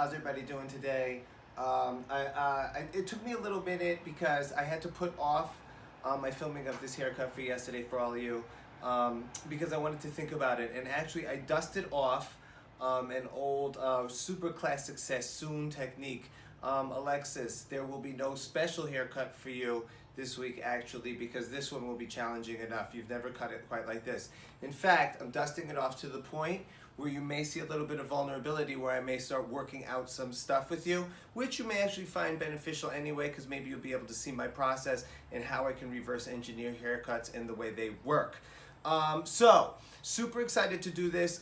How's everybody doing today? It took me a little minute because I had to put off my filming of this haircut for yesterday for all of you because I wanted to think about it. And actually, I dusted off an old super classic Sassoon technique. Alexis, there will be no special haircut for you this week actually because this one will be challenging enough. You've never cut it quite like this. In fact, I'm dusting it off to the point where you may see a little bit of vulnerability where I may start working out some stuff with you, which you may actually find beneficial anyway because maybe you'll be able to see my process and how I can reverse engineer haircuts and the way they work. So, super excited to do this.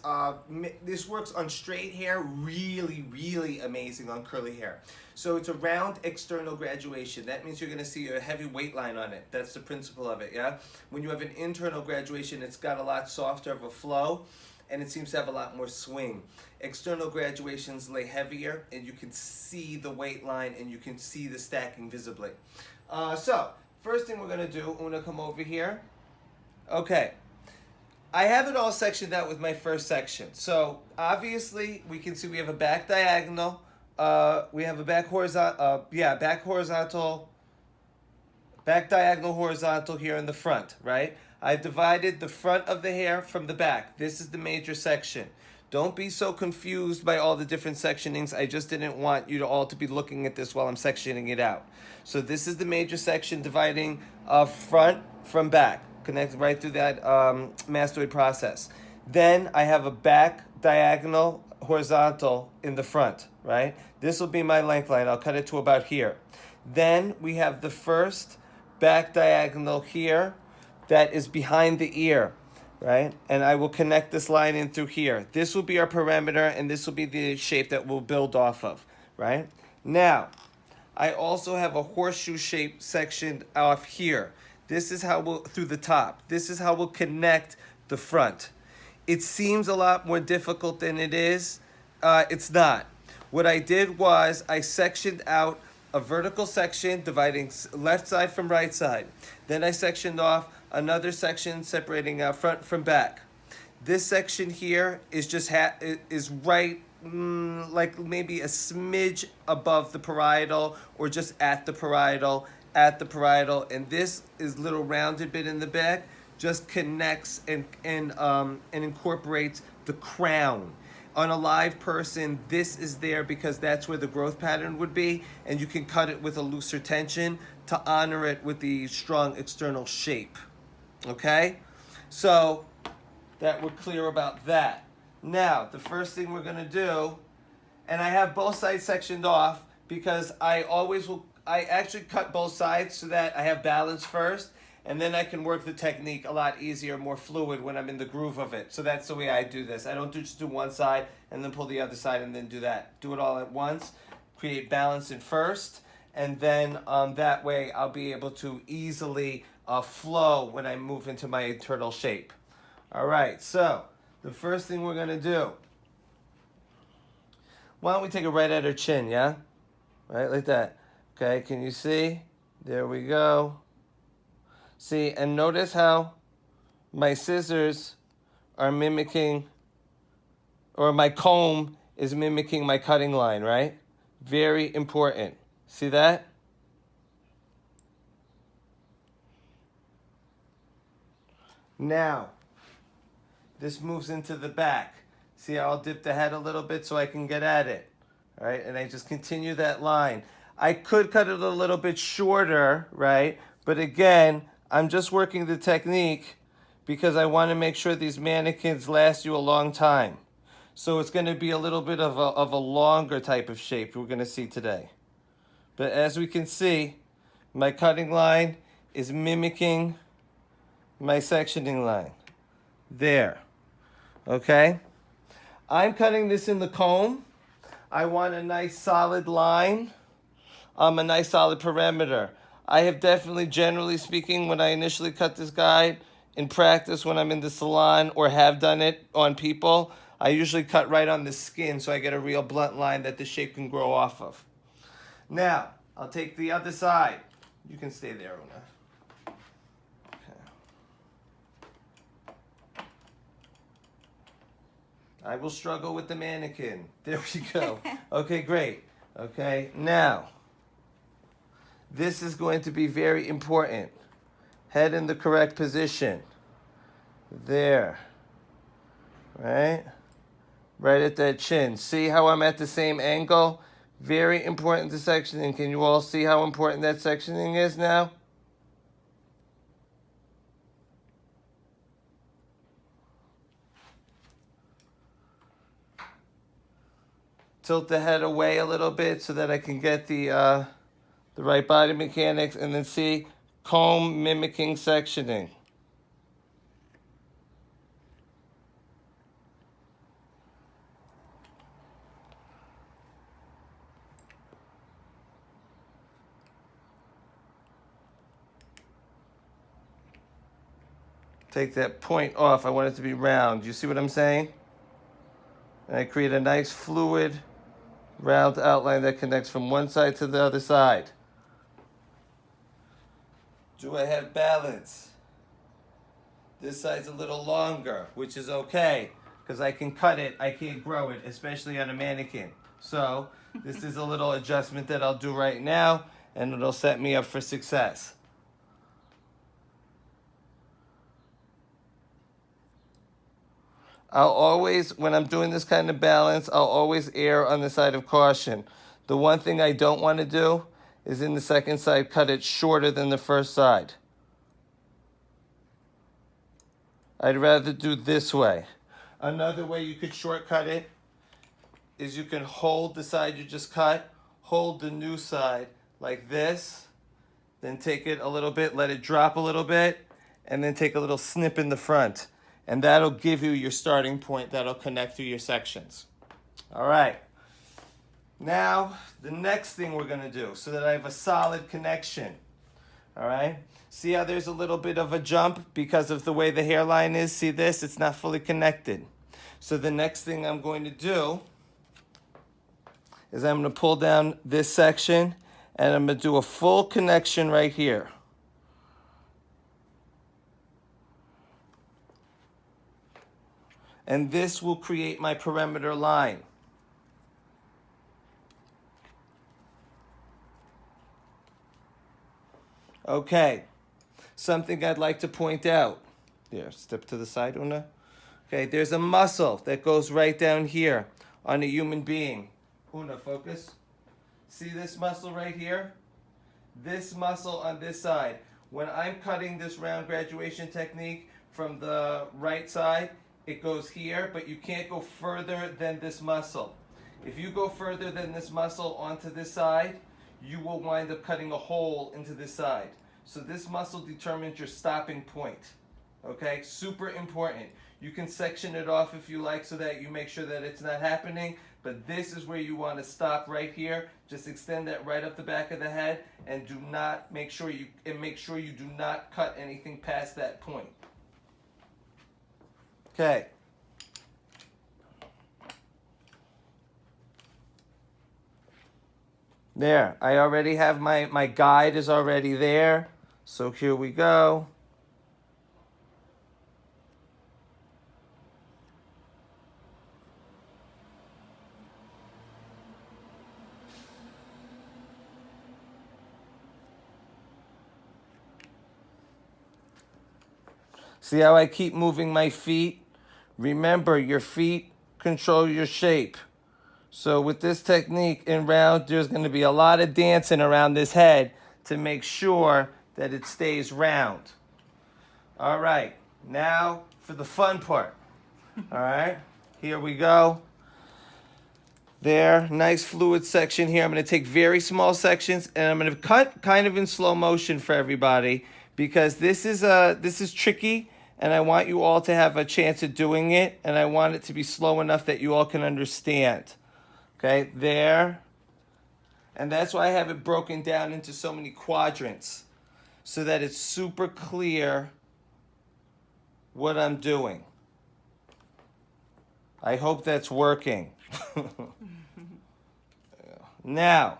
This works on straight hair, really amazing on curly hair. So it's a round external graduation. That means you're gonna see a heavy weight line on it. That's the principle of it, yeah? When you have an internal graduation, it's got a lot softer of a flow and it seems to have a lot more swing. External graduations lay heavier and you can see the weight line and you can see the stacking visibly. So, first thing we're gonna do, I'm gonna come over here. Okay. I have it all sectioned out with my first section. So obviously we can see we have a back diagonal, we have a back horizontal, back diagonal horizontal here in the front, right? I've divided the front of the hair from the back. This is the major section. Don't be so confused by all the different sectionings. I just didn't want you to all to be looking at this while I'm sectioning it out. So this is the major section dividing front from back. Connected right through that mastoid process. Then I have a back diagonal horizontal in the front, right? This will be my length line. I'll cut it to about here. Then we have the first back diagonal here that is behind the ear, right? And I will connect this line in through here. This will be our parameter and this will be the shape that we'll build off of, right? Now, I also have a horseshoe shape section off here. This is how we'll, through the top, this is how we'll connect the front. It seems a lot more difficult than it is. It's not. What I did was I sectioned out a vertical section dividing left side from right side. Then I sectioned off another section separating front from back. This section here is just is right like maybe a smidge above the parietal or just at the parietal. And this is little rounded bit in the back just connects and incorporates the crown. On a live person, this is there because that's where the growth pattern would be, and you can cut it with a looser tension to honor it with the strong external shape. Okay? So that we're clear about that. Now, the first thing we're gonna do, and I have both sides sectioned off because I actually cut both sides so that I have balance first, and then I can work the technique a lot easier, more fluid when I'm in the groove of it. So that's the way I do this. I don't just do one side and then pull the other side and then do that. Do it all at once, create balance in first, and then that way I'll be able to easily flow when I move into my internal shape. All right, so the first thing we're gonna do, why don't we take it right at her chin, yeah? Right, like that. Okay, can you see? There we go. See, and notice how my scissors are mimicking, or my comb is mimicking my cutting line, right? Very important. See that? Now, this moves into the back. See how I'll dip the head a little bit so I can get at it. All right, and I just continue that line. I could cut it a little bit shorter, right? But again, I'm just working the technique because I want to make sure these mannequins last you a long time. So it's going to be a little bit of a longer type of shape we're going to see today. But as we can see, my cutting line is mimicking my sectioning line. There. Okay? I'm cutting this in the comb. I want a nice solid line. A nice solid parameter. I have definitely, generally speaking, when I initially cut this guy, in practice when I'm in the salon or have done it on people, I usually cut right on the skin so I get a real blunt line that the shape can grow off of. Now, I'll take the other side. You can stay there, Una. Okay. I will struggle with the mannequin. There we go. Okay, great. Okay, now, this is going to be very important. Head in the correct position. There. Right? Right at that chin. See how I'm at the same angle? Very important to sectioning. Can you all see how important that sectioning is now? Tilt the head away a little bit so that I can get the right body mechanics, and then see comb mimicking sectioning. Take that point off. I want it to be round. You see what I'm saying? And I create a nice fluid round outline that connects from one side to the other side. Do I have balance? This side's a little longer, which is okay, because I can cut it, I can't grow it, especially on a mannequin. So this is a little adjustment that I'll do right now, and it'll set me up for success. I'll always, when I'm doing this kind of balance, I'll always err on the side of caution. The one thing I don't want to do is in the second side cut it shorter than the first side. I'd rather do this way. Another way you could shortcut it is you can hold the side you just cut, hold the new side like this, then take it a little bit, let it drop a little bit, and then take a little snip in the front. And that'll give you your starting point that'll connect through your sections. All right. Now, the next thing we're going to do so that I have a solid connection. All right. See how there's a little bit of a jump because of the way the hairline is? See this? It's not fully connected. So the next thing I'm going to do is I'm going to pull down this section and I'm going to do a full connection right here. And this will create my perimeter line. Okay, something I'd like to point out. There, step to the side, Una. Okay, there's a muscle that goes right down here on a human being. Una, focus. See this muscle right here? This muscle on this side. When I'm cutting this round graduation technique from the right side, it goes here, but you can't go further than this muscle. If you go further than this muscle onto this side, you will wind up cutting a hole into this side. So this muscle determines your stopping point. Okay, super important. You can section it off if you like so that you make sure that it's not happening, but this is where you want to stop right here. Just extend that right up the back of the head and do not make sure you do not cut anything past that point. Okay. There, I already have my guide is already there. So here we go. See how I keep moving my feet? Remember, your feet control your shape. So with this technique in round, there's going to be a lot of dancing around this head to make sure that it stays round. All right, now for the fun part. All right, here we go. There, nice fluid section here. I'm going to take very small sections and I'm going to cut kind of in slow motion for everybody because this is tricky and I want you all to have a chance of doing it and I want it to be slow enough that you all can understand. Okay, there. And that's why I have it broken down into so many quadrants so that it's super clear what I'm doing. I hope that's working. Now,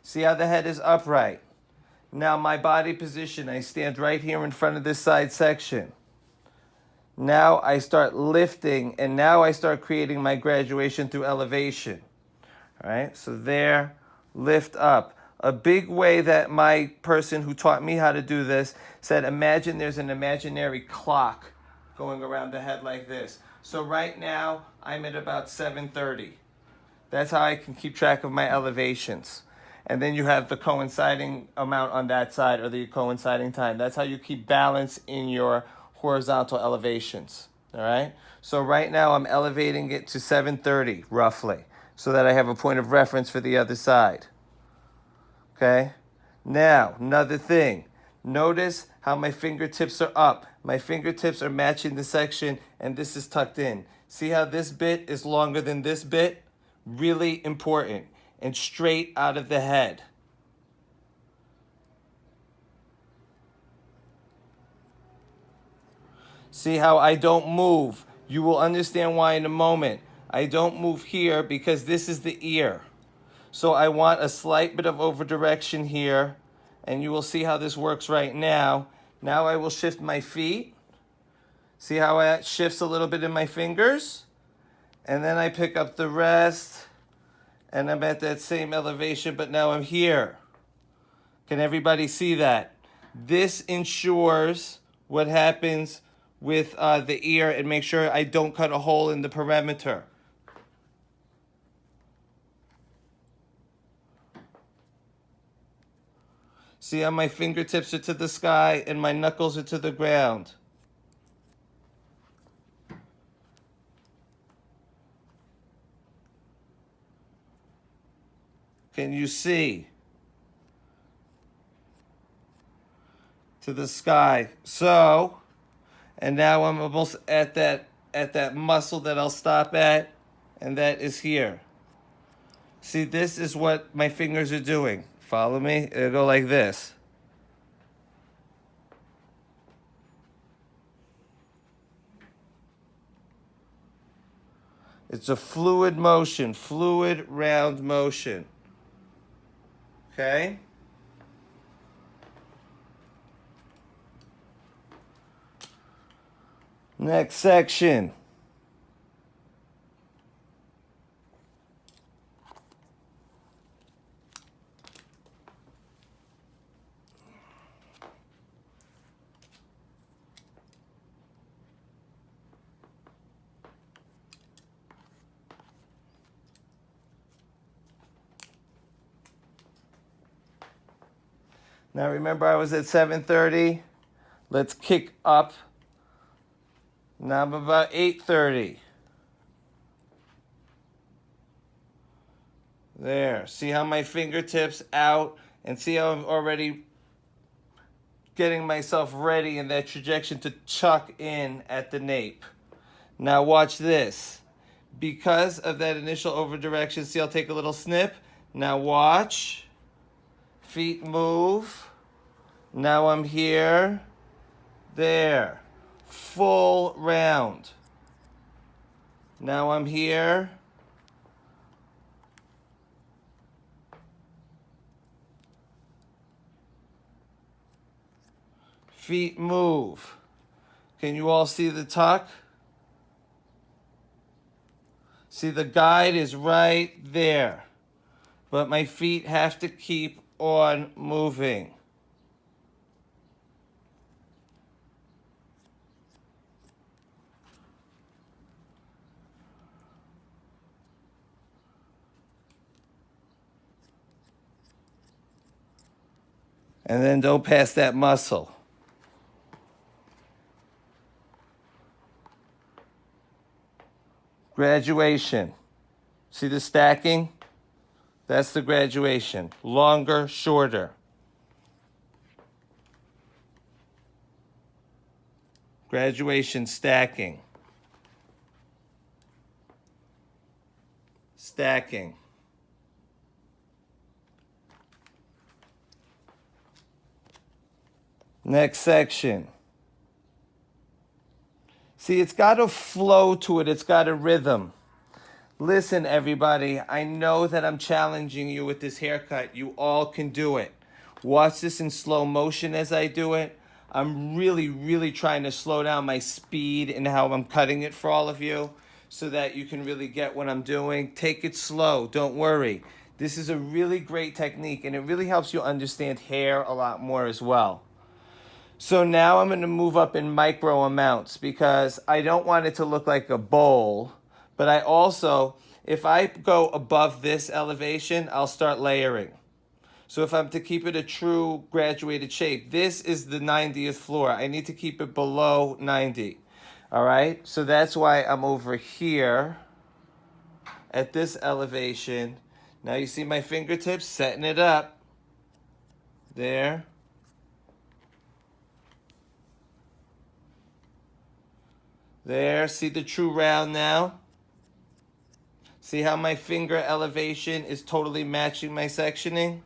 see how the head is upright. Now my body position, I stand right here in front of this side section. Now I start lifting, and now I start creating my graduation through elevation. All right, so there, lift up. A big way that my person who taught me how to do this said, imagine there's an imaginary clock going around the head like this. So right now, I'm at about 7:30. That's how I can keep track of my elevations. And then you have the coinciding amount on that side, or the coinciding time. That's how you keep balance in your horizontal elevations. All right? So right now I'm elevating it to 7:30 roughly, so that I have a point of reference for the other side. Okay? Now, another thing. Notice how my fingertips are up. My fingertips are matching the section, and this is tucked in. See how this bit is longer than this bit? Really important. And straight out of the head. See how I don't move. You will understand why in a moment. I don't move here because this is the ear. So I want a slight bit of over direction here, and you will see how this works right now. Now I will shift my feet. See how it shifts a little bit in my fingers? And then I pick up the rest, and I'm at that same elevation, but now I'm here. Can everybody see that? This ensures what happens with the ear, and make sure I don't cut a hole in the perimeter. See how my fingertips are to the sky and my knuckles are to the ground. Can you see? To the sky. So, and now I'm almost at that muscle that I'll stop at, and that is here. See, this is what my fingers are doing. Follow me? It'll go like this. It's a fluid motion, fluid round motion. Okay? Next section. Now remember I was at 7:30. Let's kick up. Now I'm about 8:30. There. See how my fingertips out, and see how I'm already getting myself ready in that trajectory to chuck in at the nape. Now watch this. Because of that initial over direction, see I'll take a little snip. Now watch. Feet move. Now I'm here. There. Full round. Now I'm here. Feet move. Can you all see the tuck? See, the guide is right there. But my feet have to keep on moving. And then don't pass that muscle. Graduation. See the stacking? That's the graduation. Longer, shorter. Graduation stacking. Stacking. Next section. See, it's got a flow to it. It's got a rhythm. Listen, everybody, I know that I'm challenging you with this haircut. You all can do it. Watch this in slow motion as I do it. I'm really, really trying to slow down my speed and how I'm cutting it for all of you so that you can really get what I'm doing. Take it slow. Don't worry. This is a really great technique, and it really helps you understand hair a lot more as well. So now I'm going to move up in micro amounts because I don't want it to look like a bowl. But I also, if I go above this elevation, I'll start layering. So if I'm to keep it a true graduated shape, this is the 90th floor. I need to keep it below 90. All right? So that's why I'm over here at this elevation. Now you see my fingertips setting it up. There. There. See the true round now? See how my finger elevation is totally matching my sectioning?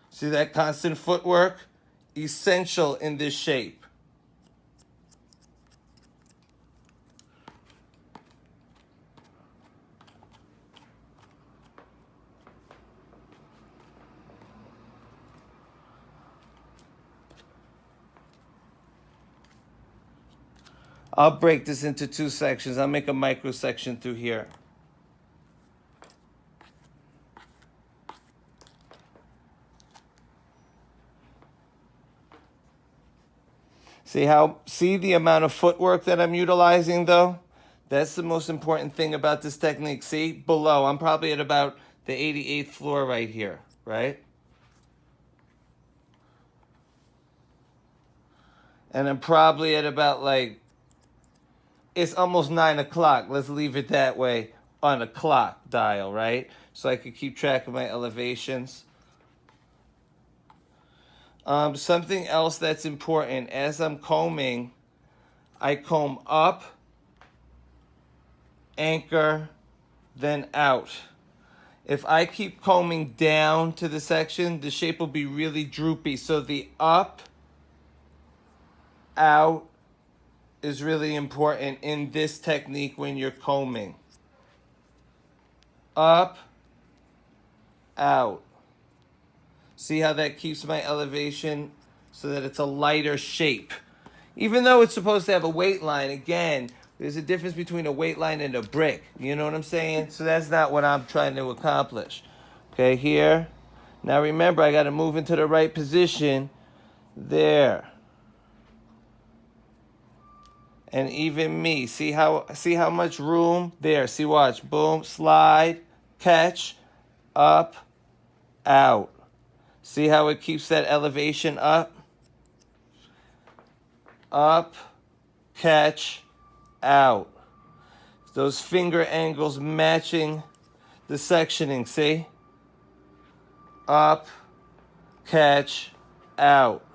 See that constant footwork? Essential in this shape. I'll break this into two sections. I'll make a micro section through here. See the amount of footwork that I'm utilizing though? That's the most important thing about this technique. See, below, I'm probably at about the 88th floor right here, right? And I'm probably at about like, it's almost 9 o'clock. Let's leave it that way on a clock dial, right? So I could keep track of my elevations. Something else that's important, as I'm combing, I comb up, anchor, then out. If I keep combing down to the section, the shape will be really droopy. So the up, out is really important in this technique when you're combing. Up, out. See how that keeps my elevation so that it's a lighter shape. Even though it's supposed to have a weight line, again, there's a difference between a weight line and a brick. You know what I'm saying? So that's not what I'm trying to accomplish. Okay, here. Now remember, I got to move into the right position. There. And even me. See how much room? There. See, watch. Boom, slide, catch, up, out. See how it keeps that elevation up? Up, catch, out. Those finger angles matching the sectioning, see? Up, catch, out.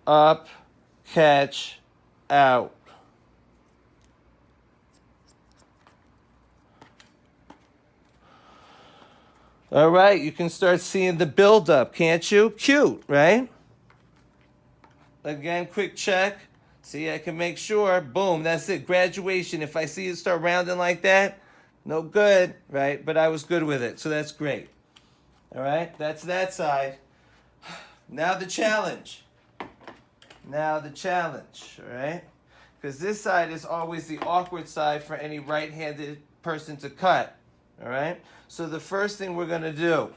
Up, catch, out. All right, you can start seeing the buildup, can't you? Cute, right? Again, quick check. See, I can make sure. Boom, that's it. Graduation. If I see it start rounding like that, no good, right? But I was good with it, so that's great. All right, that's that side. Now the challenge. All right? Because this side is always the awkward side for any right-handed person to cut. All right? So the first thing we're going to do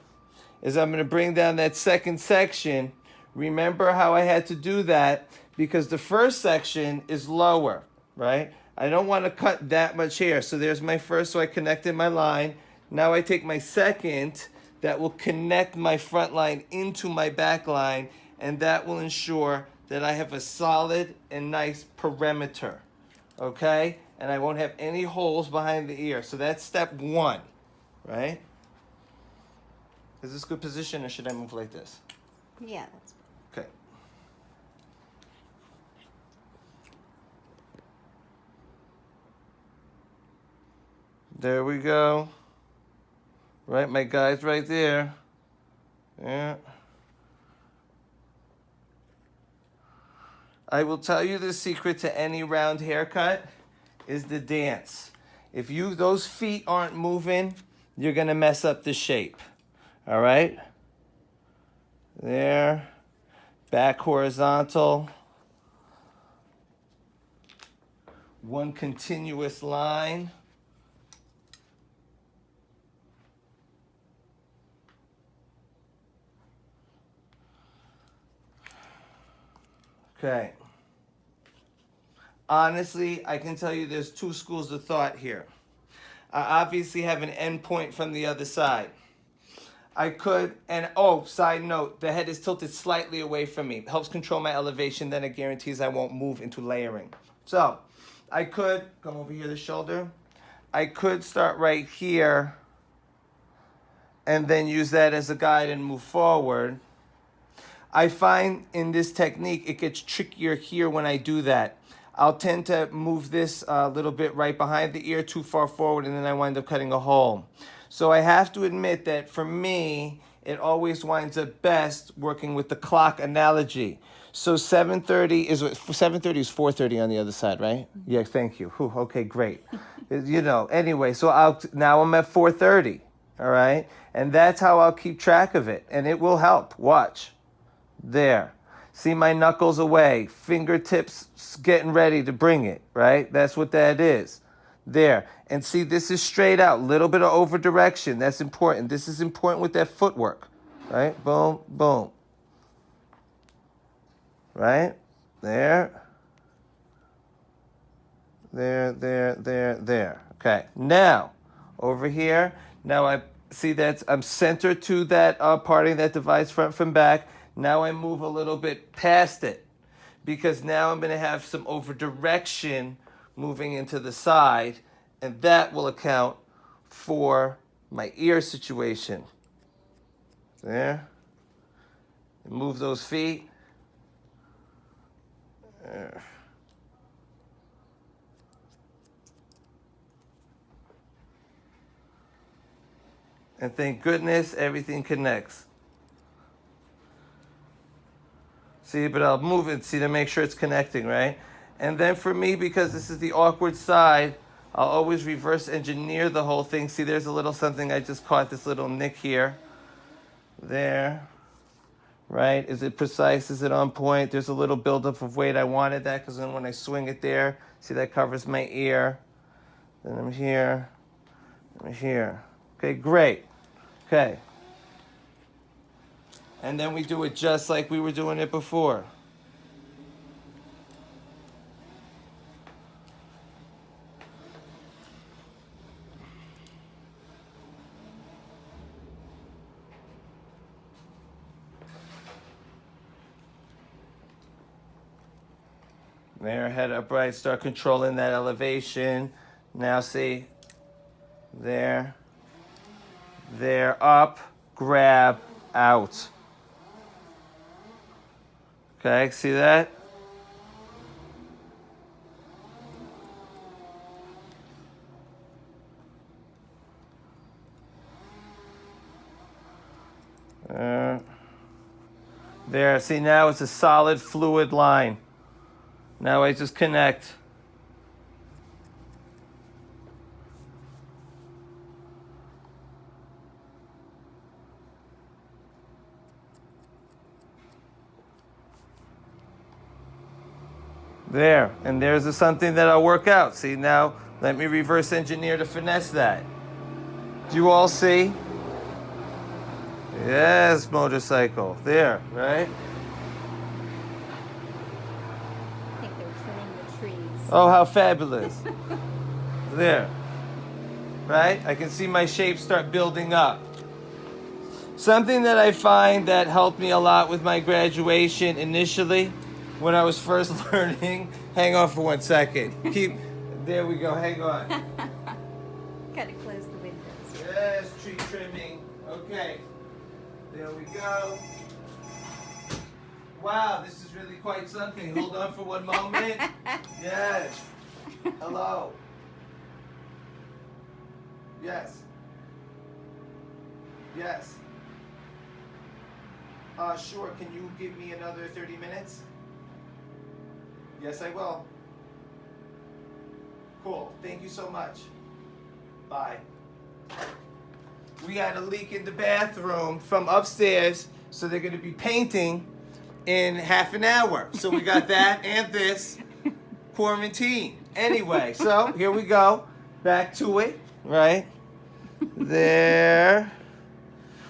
is I'm going to bring down that second section. Remember how I had to do that because the first section is lower, right? I don't want to cut that much hair. So there's my first, so I connected my line. Now I take my second that will connect my front line into my back line, and that will ensure that I have a solid and nice perimeter, okay? And I won't have any holes behind the ear. So that's step one, right? Is this a good position or should I move like this? Yeah, that's Okay. There we go. Right, my guy's right there. Yeah. I will tell you the secret to any round haircut is the dance. If those feet aren't moving, you're gonna mess up the shape. All right? There. Back horizontal. One continuous line. Okay. Honestly, I can tell you there's two schools of thought here. I obviously have an end point from the other side. I could, and oh, side note, the head is tilted slightly away from me. It helps control my elevation, then it guarantees I won't move into layering. So, I could come over here, the shoulder. I could start right here and then use that as a guide and move forward. I find in this technique, it gets trickier here when I do that. I'll tend to move this a little bit right behind the ear too far forward, and then I wind up cutting a hole. So I have to admit that for me, it always winds up best working with the clock analogy. So 7:30 is 4:30 on the other side, right? Yeah, thank you. Whew, okay, great. Anyway, so now I'm at 4:30, all right? And that's how I'll keep track of it, and it will help. Watch. There. See my knuckles away, fingertips getting ready to bring it, right? That's what that is. There. And see, this is straight out, little bit of over direction. That's important. This is important with that footwork, right? Boom, boom. Right? There. There. Okay. Now, over here, now I see that I'm centered to that parting that divides front from back. Now I move a little bit past it because now I'm going to have some over direction moving into the side, and that will account for my ear situation. There. Move those feet. There. And thank goodness everything connects. See, but I'll move it, see, to make sure it's connecting, right? And then for me, because this is the awkward side, I'll always reverse engineer the whole thing. See, there's a little something I just caught, this little nick here. There. Right? Is it precise? Is it on point? There's a little buildup of weight. I wanted that because then when I swing it there, see, that covers my ear. Then I'm here. I'm here. Okay, great. Okay. And then we do it just like we were doing it before. There, head upright, start controlling that elevation. Now see, there, up, grab, out. Okay, see that? There, see, now it's a solid fluid line. Now I just connect. There, and there's something that I'll work out. See, now let me reverse engineer to finesse that. Do you all see? Yes, motorcycle. There, right? I think they're trimming the trees. Oh, how fabulous. There. Right? I can see my shape start building up. Something that I find that helped me a lot with my graduation initially, when I was first learning. Hang on for 1 second. There we go, hang on. Gotta close the windows. Yes, tree trimming. Okay. There we go. Wow, this is really quite something. Hold on for 1 moment. Yes. Hello. Yes. Yes. Sure. Can you give me another 30 minutes? Yes, I will. Cool. Thank you so much. Bye. We had a leak in the bathroom from upstairs, so they're going to be painting in half an hour. So we got that and this quarantine. Anyway, so here we go. Back to it, right? There.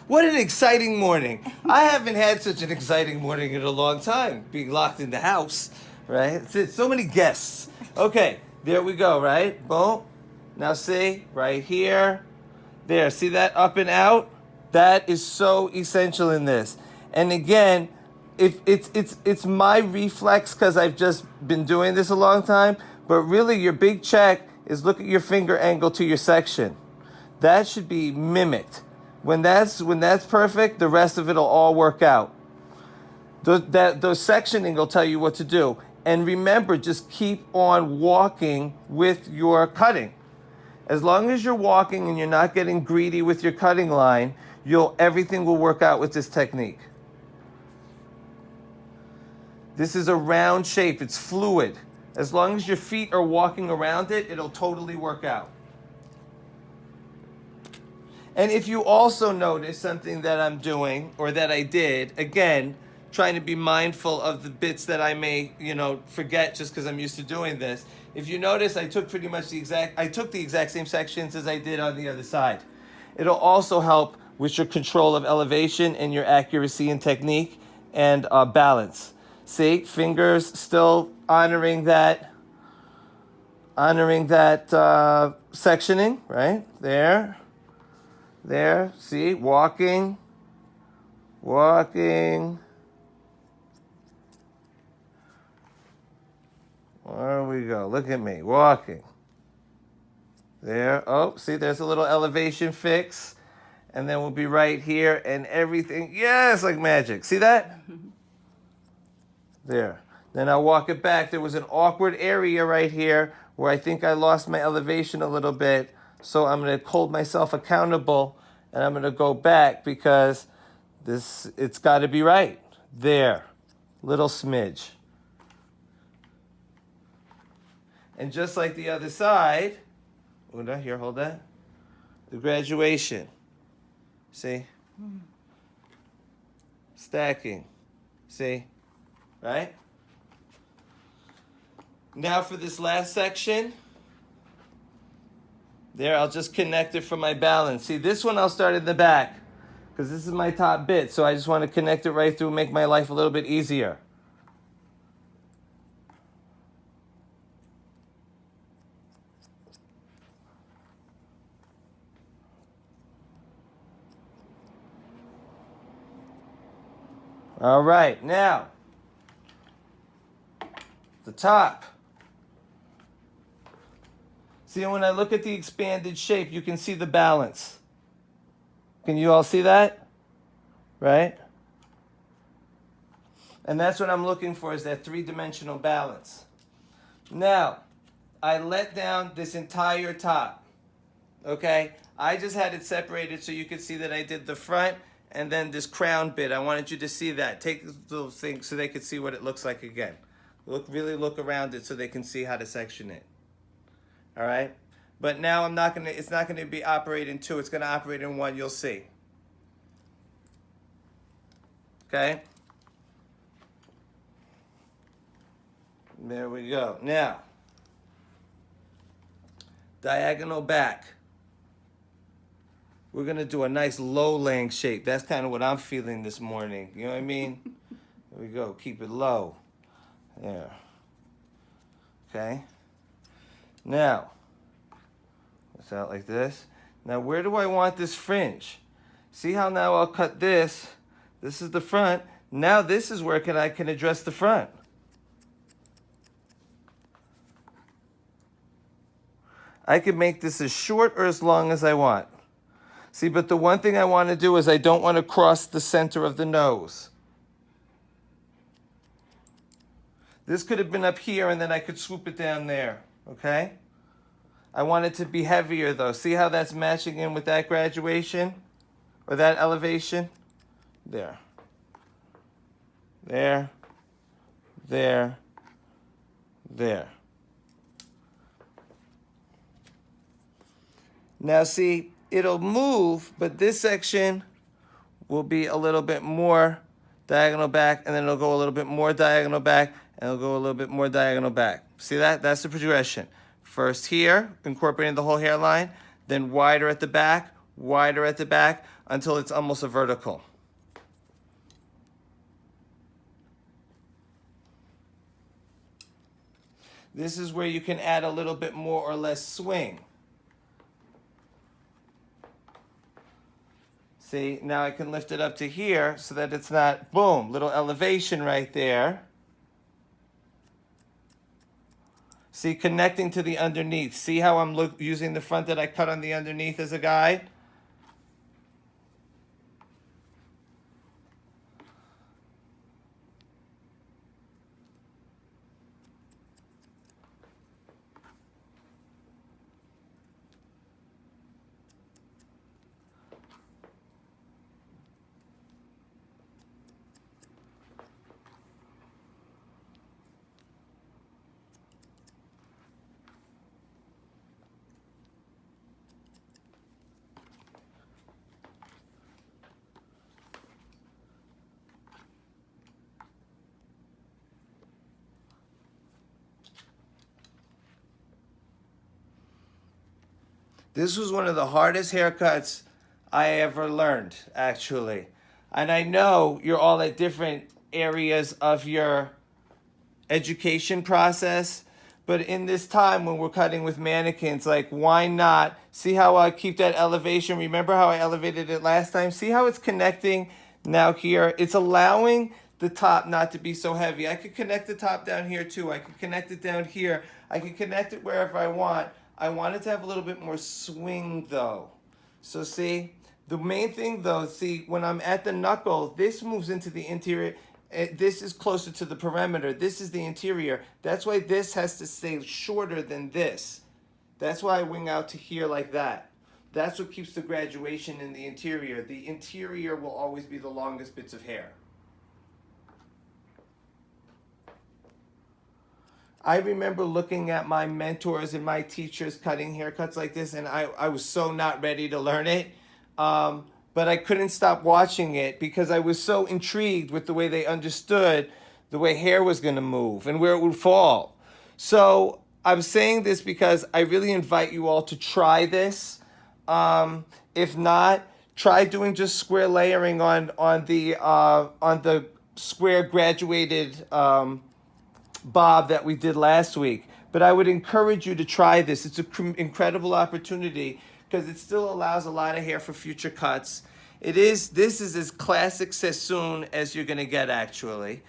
What an exciting morning. I haven't had such an exciting morning in a long time, being locked in the house, right? So many guests. Okay, there we go, right? Boom. Now see, right here. There, see that up and out? That is so essential in this. And again, if it's my reflex because I've just been doing this a long time, but really your big check is look at your finger angle to your section. That should be mimicked. When that's perfect, the rest of it'll all work out. Those sectioning will tell you what to do. And remember, just keep on walking with your cutting. As long as you're walking and you're not getting greedy with your cutting line, everything will work out with this technique. This is a round shape. It's fluid. As long as your feet are walking around it, it'll totally work out. And if you also notice something that I'm doing or that I did, again, trying to be mindful of the bits that I may, forget just because I'm used to doing this. If you notice, I took the exact same sections as I did on the other side. It'll also help with your control of elevation and your accuracy and technique and balance. See, fingers still honoring that sectioning, right? There, see, walking. There we go. Look at me, walking. There. Oh, see, there's a little elevation fix. And then we'll be right here and everything. Yes, like magic. See that? There. Then I'll walk it back. There was an awkward area right here where I think I lost my elevation a little bit. So I'm going to hold myself accountable and I'm going to go back because it's got to be right. There. Little smidge. And just like the other side, Una, here, hold that. The graduation. See? Stacking. See? Right? Now for this last section. There, I'll just connect it for my balance. See, this one I'll start in the back because this is my top bit. So I just want to connect it right through and make my life a little bit easier. All right, now, the top. See, when I look at the expanded shape, you can see the balance. Can you all see that? Right? And that's what I'm looking for, is that three-dimensional balance. Now, I let down this entire top, okay? I just had it separated so you could see that I did the front and then this crown bit. I wanted you to see that. Take those things so they could see what it looks like again. Really look around it so they can see how to section it. All right? But now it's not gonna be operating two, it's gonna operate in one, you'll see. Okay? There we go. Now, diagonal back. We're gonna do a nice low laying shape. That's kind of what I'm feeling this morning. You know what I mean? There we go, keep it low. There. Okay? Now, it's out like this. Now, where do I want this fringe? See how now I'll cut this. This is the front. Now this is where I can address the front. I can make this as short or as long as I want. See, but the one thing I want to do is I don't want to cross the center of the nose. This could have been up here and then I could swoop it down there, okay? I want it to be heavier though. See how that's matching in with that graduation? or that elevation. There. There. There. There. Now see, it'll move, but this section will be a little bit more diagonal back, and then it'll go a little bit more diagonal back, and it'll go a little bit more diagonal back. See that? That's the progression. First here, incorporating the whole hairline, then wider at the back, until it's almost a vertical. This is where you can add a little bit more or less swing. See, now I can lift it up to here so that it's not, boom, little elevation right there. See, connecting to the underneath. See how I'm using the front that I cut on the underneath as a guide? This was one of the hardest haircuts I ever learned, actually. And I know you're all at different areas of your education process, but in this time when we're cutting with mannequins, like, why not? See how I keep that elevation? Remember how I elevated it last time? See how it's connecting now here? It's allowing the top not to be so heavy. I could connect the top down here too. I could connect it down here. I could connect it wherever I want. I want it to have a little bit more swing though. So see, the main thing though, see, when I'm at the knuckle, this moves into the interior. This is closer to the perimeter. This is the interior. That's why this has to stay shorter than this. That's why I wing out to here like that. That's what keeps the graduation in the interior. The interior will always be the longest bits of hair. I remember looking at my mentors and my teachers cutting haircuts like this, and I was so not ready to learn it. But I couldn't stop watching it because I was so intrigued with the way they understood the way hair was going to move and where it would fall. So I'm saying this because I really invite you all to try this. If not, try doing just square layering on the square graduated bob that we did last week. But I would encourage you to try this. It's an incredible opportunity because it still allows a lot of hair for future cuts. This is as classic Sassoon as you're gonna get, actually.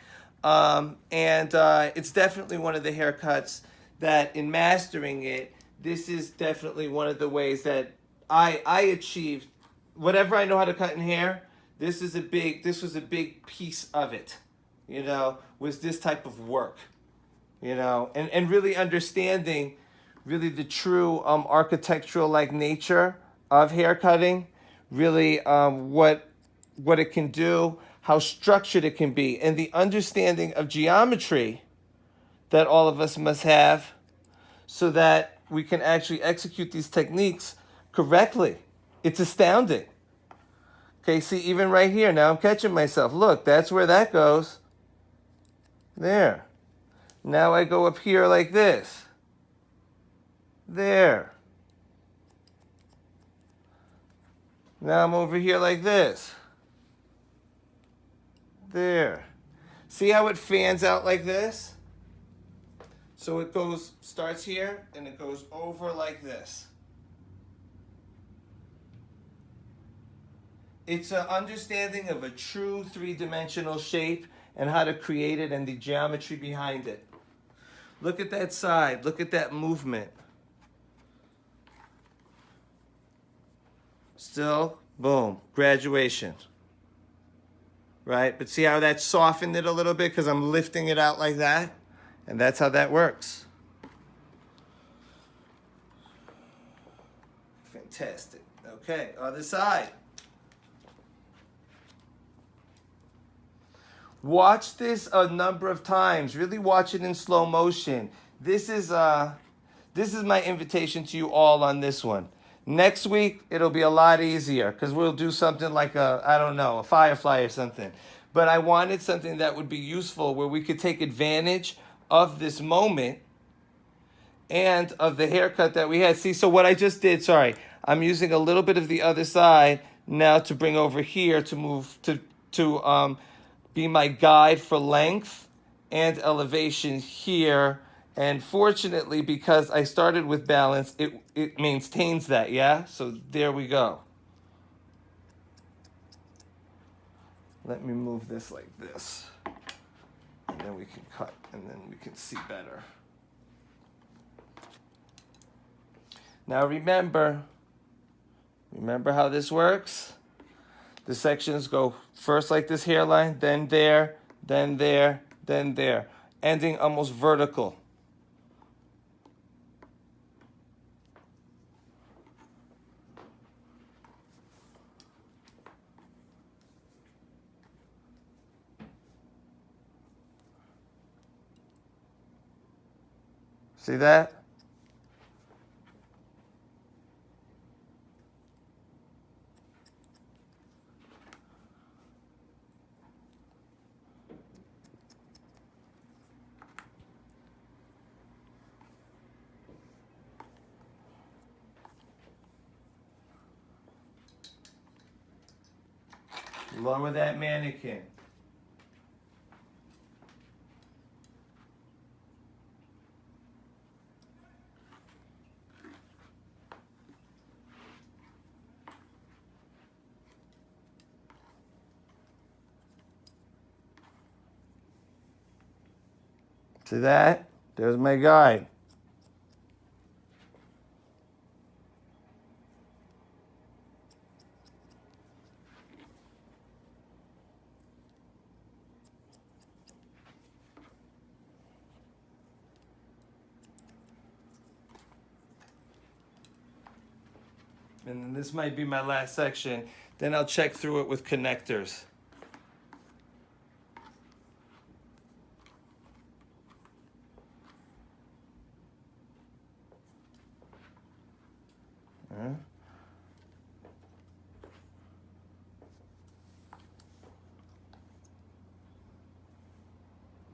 It's definitely one of the haircuts that in mastering it, this is definitely one of the ways that I achieved whatever I know how to cut in hair. This was a big piece of it, was this type of work. And really understanding really the true architectural like nature of hair cutting, really what it can do, how structured it can be, and the understanding of geometry that all of us must have so that we can actually execute these techniques correctly. It's astounding. Okay, see, even right here, now I'm catching myself. Look, that's where that goes. There. Now I go up here like this. There. Now I'm over here like this. There. See how it fans out like this? So it starts here and it goes over like this. It's an understanding of a true three-dimensional shape and how to create it and the geometry behind it. Look at that side. Look at that movement. Still, boom, graduation. Right? But see how that softened it a little bit because I'm lifting it out like that? And that's how that works. Fantastic. Okay, other side. Watch this a number of times. Really watch it in slow motion. This is my invitation to you all on this one. Next week it'll be a lot easier because we'll do something like a firefly or something. But I wanted something that would be useful where we could take advantage of this moment and of the haircut that we had. See, so what I just did, sorry, I'm using a little bit of the other side now to bring over here to move to be my guide for length and elevation here. And fortunately, because I started with balance, it maintains that, yeah? So there we go. Let me move this like this. And then we can cut, and then we can see better. Now remember how this works? The sections go first like this hairline, then there, then there, then there, ending almost vertical. See that? Lower that mannequin. See that? There's my guide. And then this might be my last section. Then I'll check through it with connectors.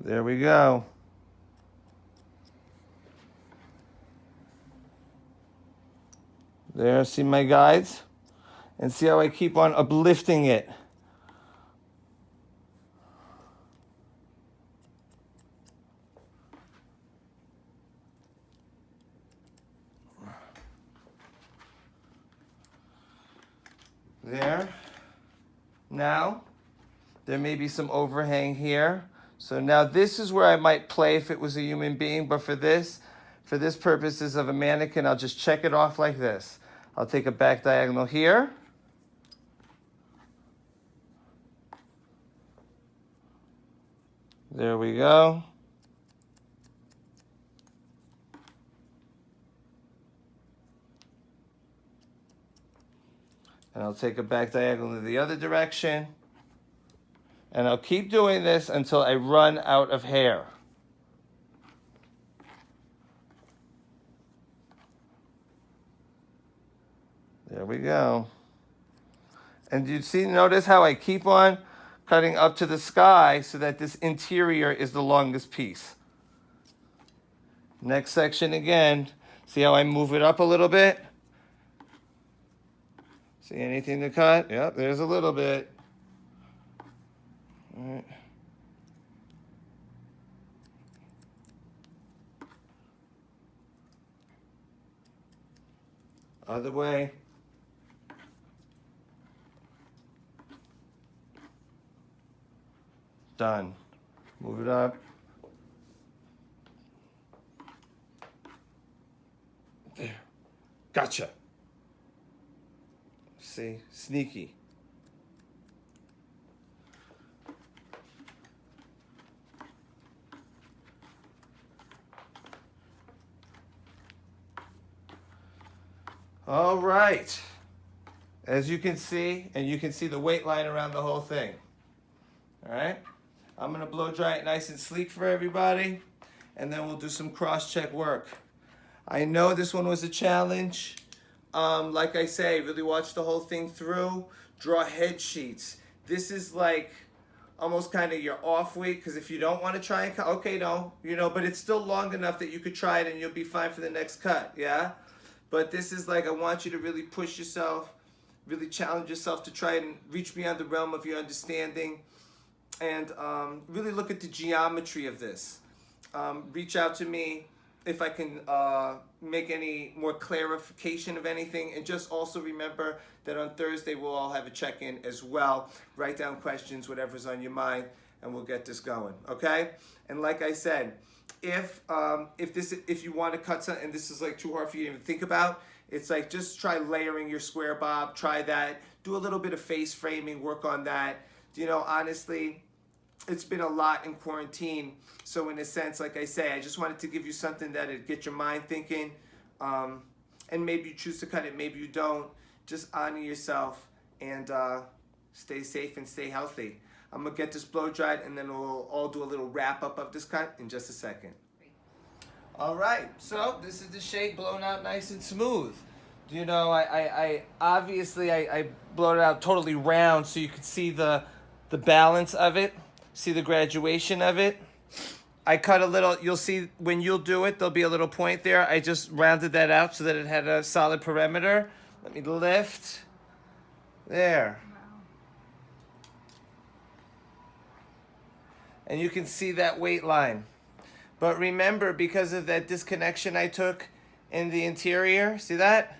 There we go. There, see my guides? And see how I keep on uplifting it. There. Now, there may be some overhang here. So now this is where I might play if it was a human being, but for this purposes of a mannequin, I'll just check it off like this. I'll take a back diagonal here. There we go. And I'll take a back diagonal in the other direction. And I'll keep doing this until I run out of hair. There we go. And you see, notice how I keep on cutting up to the sky so that this interior is the longest piece. Next section again. See how I move it up a little bit? See anything to cut? Yep, there's a little bit. All right. Other way. Done. Move it up. There. Gotcha. See? Sneaky. All right. As you can see, and you can see the weight line around the whole thing. All right? I'm gonna blow dry it nice and sleek for everybody, and then we'll do some cross-check work. I know this one was a challenge. Like I say, really watch the whole thing through. Draw head sheets. This is like almost kind of your off week, because if you don't want to try and cut, okay, no, but it's still long enough that you could try it and you'll be fine for the next cut, yeah? But this is like, I want you to really push yourself, really challenge yourself to try and reach beyond the realm of your understanding, and really look at the geometry of this. Reach out to me if I can make any more clarification of anything. And just also remember that on Thursday we'll all have a check-in as well. Write down questions, whatever's on your mind, and we'll get this going, okay? And like I said, if you want to cut something and this is like too hard for you to even think about, it's like just try layering your square bob, try that. Do a little bit of face framing, work on that. Honestly, it's been a lot in quarantine. So in a sense, like I say, I just wanted to give you something that'd get your mind thinking. And maybe you choose to cut it, maybe you don't. Just honor yourself and stay safe and stay healthy. I'm gonna get this blow dried and then we'll all do a little wrap up of this cut in just a second. All right, so this is the shape blown out nice and smooth. I obviously blowed it out totally round so you could see the balance of it. See the graduation of it. I cut a little, you'll see when you'll do it, there'll be a little point there. I just rounded that out so that it had a solid perimeter. Let me lift. There. Wow. And you can see that weight line. But remember, because of that disconnection I took in the interior, see that?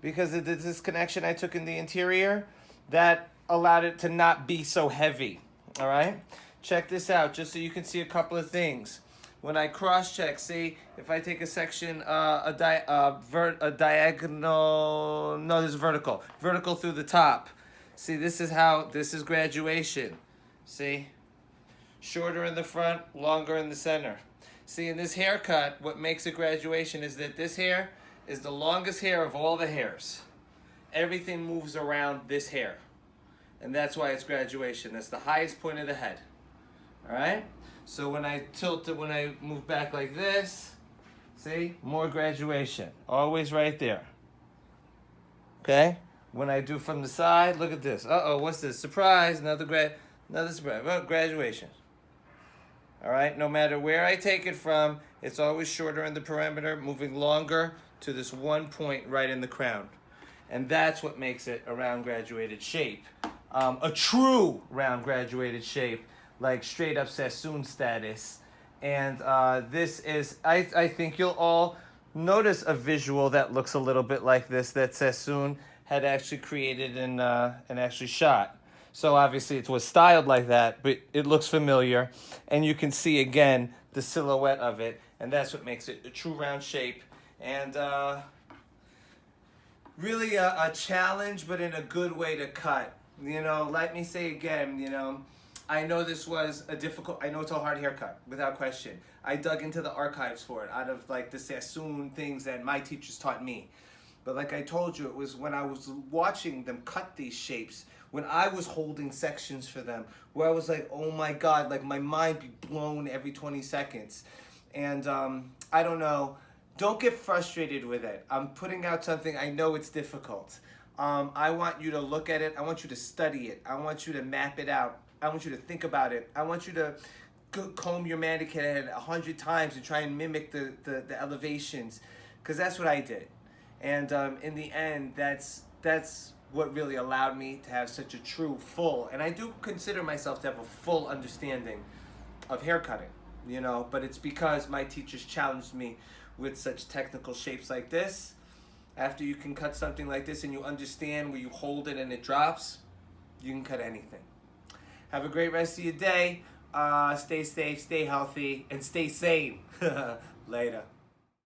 Because of the disconnection I took in the interior, that allowed it to not be so heavy. All right, check this out just so you can see a couple of things. When I cross-check, see, if I take a section, diagonal, no, this is vertical through the top. See, this is graduation. See, shorter in the front, longer in the center. See, in this haircut, what makes a graduation is that this hair is the longest hair of all the hairs. Everything moves around this hair. And that's why it's graduation. That's the highest point of the head. All right? So when I tilt it, when I move back like this, see? More graduation. Always right there. Okay? When I do from the side, look at this. Uh-oh, what's this? Surprise, another surprise. Well, graduation. All right? No matter where I take it from, it's always shorter in the perimeter, moving longer to this one point right in the crown. And that's what makes it a round graduated shape. A true round graduated shape, like straight up Sassoon status. And this is, I think you'll all notice a visual that looks a little bit like this that Sassoon had actually created and actually shot. So obviously it was styled like that, but it looks familiar. And you can see again the silhouette of it. And that's what makes it a true round shape. And really a challenge, but in a good way to cut. Let me say again, I know this was I know it's a hard haircut, without question. I dug into the archives for it, out of like the Sassoon things that my teachers taught me. But like I told you, it was when I was watching them cut these shapes, when I was holding sections for them, where I was like, oh my God, like my mind be blown every 20 seconds. And I don't know, don't get frustrated with it. I'm putting out something, I know it's difficult. I want you to look at it. I want you to study it. I want you to map it out. I want you to think about it. I want you to comb your mannequin head 100 times and try and mimic the elevations, because that's what I did. And in the end, that's what really allowed me to have such a true, full, and I do consider myself to have a full understanding of haircutting, but it's because my teachers challenged me with such technical shapes like this. After you can cut something like this and you understand where you hold it and it drops, you can cut anything. Have a great rest of your day. Stay safe, stay healthy, and stay sane. Later.